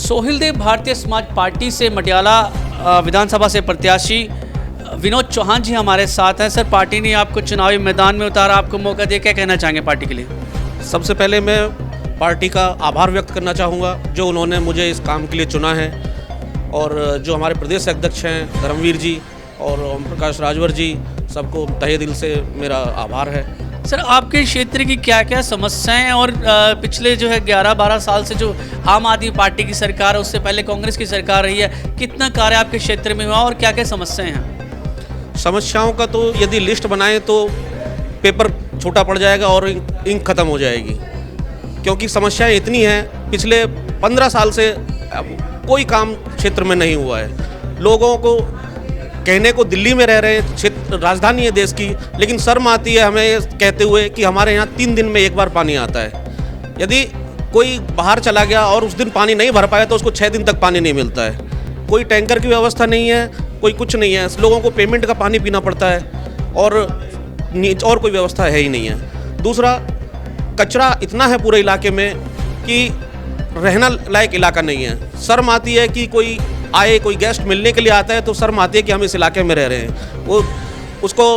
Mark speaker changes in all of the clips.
Speaker 1: सोहेल देव Bharatiya Samaj party से मटियाला विधानसभा से प्रत्याशी विनोद चौहान जी हमारे साथ हैं। सर, पार्टी ने आपको चुनावी मैदान में उतारा, आपको मौका दिया, क्या कहना चाहेंगे पार्टी के लिए?
Speaker 2: सबसे पहले मैं पार्टी का आभार व्यक्त करना चाहूँगा जो उन्होंने मुझे इस काम के लिए चुना है, और जो हमारे प्रदेश अध्यक्ष हैं धर्मवीर जी और ओम प्रकाश राजवर जी, सबको तहे दिल से मेरा आभार है।
Speaker 1: सर, आपके क्षेत्र की क्या क्या समस्याएं हैं और पिछले जो है 11-12 साल से जो आम आदमी पार्टी की सरकार है, उससे पहले कांग्रेस की सरकार रही है, कितना कार्य आपके क्षेत्र में हुआ और क्या क्या समस्याएं हैं?
Speaker 2: समस्याओं का तो यदि लिस्ट बनाएं तो पेपर छोटा पड़ जाएगा और इंक खत्म हो जाएगी, क्योंकि समस्याएं इतनी हैं। पिछले 15 साल से कोई काम क्षेत्र में नहीं हुआ है। लोगों को कहने को दिल्ली में रह रहे हैं, क्षेत्र राजधानी है देश की, लेकिन शर्म आती है हमें कहते हुए कि हमारे यहाँ 3 दिन में एक बार पानी आता है। यदि कोई बाहर चला गया और उस दिन पानी नहीं भर पाया तो उसको 6 दिन तक पानी नहीं मिलता है। कोई टैंकर की व्यवस्था नहीं है, कोई कुछ नहीं है। लोगों को पेमेंट का पानी पीना पड़ता है और कोई व्यवस्था है ही नहीं है। दूसरा, कचरा इतना है पूरे इलाके में कि रहना लायक इलाका नहीं है। शर्म आती है कि कोई आए, कोई गेस्ट मिलने के लिए आता है तो शर्म आती है कि हम इस इलाके में रह रहे हैं। उसको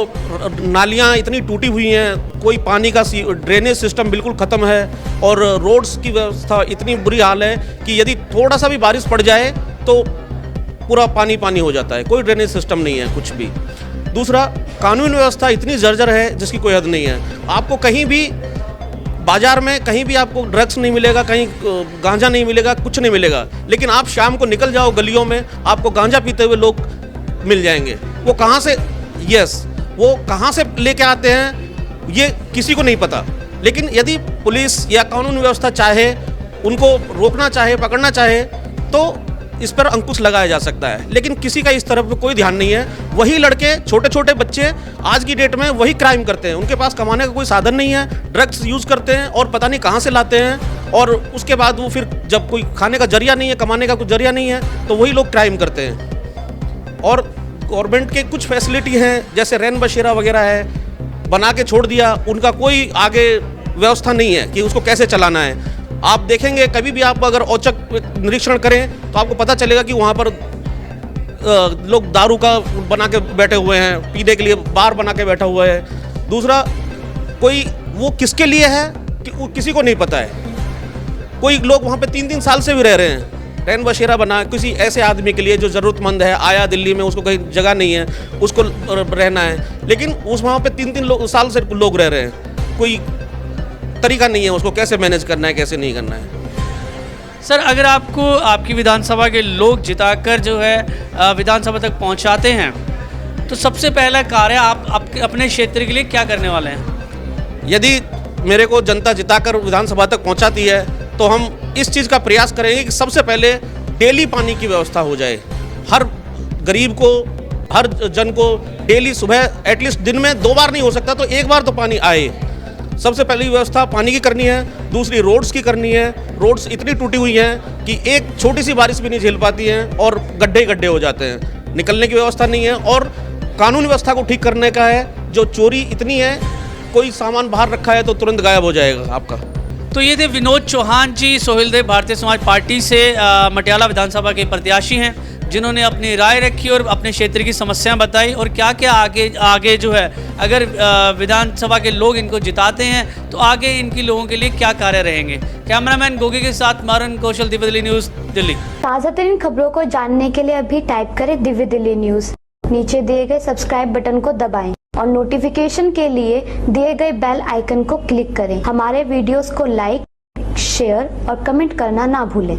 Speaker 2: नालियाँ इतनी टूटी हुई हैं, कोई पानी का ड्रेनेज सिस्टम बिल्कुल ख़त्म है, और रोड्स की व्यवस्था इतनी बुरी हाल है कि यदि थोड़ा सा भी बारिश पड़ जाए तो पूरा पानी पानी हो जाता है। कोई ड्रेनेज सिस्टम नहीं है कुछ भी। दूसरा, कानून व्यवस्था इतनी जर्जर है जिसकी कोई हद नहीं है। आपको कहीं भी बाजार में कहीं भी आपको ड्रग्स नहीं मिलेगा, कहीं गांजा नहीं मिलेगा, कुछ नहीं मिलेगा, लेकिन आप शाम को निकल जाओ गलियों में, आपको गांजा पीते हुए लोग मिल जाएंगे। वो कहाँ से वो कहाँ से लेके आते हैं ये किसी को नहीं पता। लेकिन यदि पुलिस या कानून व्यवस्था चाहे, उनको रोकना चाहे, पकड़ना चाहे, तो इस पर अंकुश लगाया जा सकता है। लेकिन किसी का इस तरफ पे कोई ध्यान नहीं है। वही लड़के, छोटे छोटे बच्चे आज की डेट में वही क्राइम करते हैं। उनके पास कमाने का कोई साधन नहीं है, ड्रग्स यूज़ करते हैं और पता नहीं कहाँ से लाते हैं, और उसके बाद वो फिर जब कोई खाने का जरिया नहीं है, कमाने का कुछ जरिया नहीं है, तो वही लोग क्राइम करते हैं। और गवर्नमेंट के कुछ फैसिलिटी हैं, जैसे रैन बसेरा वगैरह है, बना के छोड़ दिया, उनका कोई आगे व्यवस्था नहीं है कि उसको कैसे चलाना है। आप देखेंगे, कभी भी आप अगर औचक निरीक्षण करें तो आपको पता चलेगा कि वहाँ पर लोग दारू का बना के बैठे हुए हैं, पीने के लिए बार बना के बैठा हुआ है। दूसरा, कोई वो किसके लिए है कि वो किसी को नहीं पता है। कोई लोग वहाँ पे 3-3 साल से भी रह रहे हैं, रैन बसेरा बना किसी ऐसे आदमी के लिए जो ज़रूरतमंद है, आया दिल्ली में, उसको कहीं जगह नहीं है, उसको रहना है, लेकिन उस वहाँ पे 3-3 साल से लोग रह रहे हैं। कोई तरीका नहीं है उसको कैसे मैनेज करना है, कैसे नहीं करना है।
Speaker 1: सर, अगर आपको आपकी विधानसभा के लोग जिताकर जो है विधानसभा तक पहुंचाते हैं तो सबसे पहला कार्य आप अपने क्षेत्र के लिए क्या करने वाले हैं?
Speaker 2: यदि मेरे को जनता जिताकर विधानसभा तक पहुंचाती है तो हम इस चीज़ का प्रयास करेंगे कि सबसे पहले डेली पानी की व्यवस्था हो जाए। हर गरीब को, हर जन को डेली सुबह एटलीस्ट दिन में 2 बार नहीं हो सकता तो 1 बार तो पानी आए। सबसे पहली व्यवस्था पानी की करनी है। दूसरी, रोड्स की करनी है। रोड्स इतनी टूटी हुई हैं कि एक छोटी सी बारिश भी नहीं झेल पाती हैं और गड्ढे गड्ढे हो जाते हैं। निकलने की व्यवस्था नहीं है, और कानून व्यवस्था को ठीक करने का है। जो चोरी इतनी है, कोई सामान बाहर रखा है तो तुरंत गायब हो जाएगा आपका।
Speaker 1: तो ये थे विनोद चौहान जी, सोहेल देव भारतीय समाज पार्टी से मटियाला विधानसभा के प्रत्याशी हैं, जिन्होंने अपनी राय रखी और अपने क्षेत्र की समस्याएं बताई और क्या क्या आगे जो है, अगर विधानसभा के लोग इनको जिताते हैं तो आगे इनकी लोगों के लिए क्या कार्य रहेंगे। कैमरामैन गोगी के साथ मारन कौशल, दिव्य दिल्ली न्यूज़, दिल्ली।
Speaker 3: ताज़ा तरीन खबरों को जानने के लिए अभी टाइप करें दिव्य दिल्ली न्यूज़। नीचे दिए गए सब्सक्राइब बटन को दबाएं और नोटिफिकेशन के लिए दिए गए बेल आइकन को क्लिक करें। हमारे वीडियोस को लाइक, शेयर और कमेंट करना ना भूलें।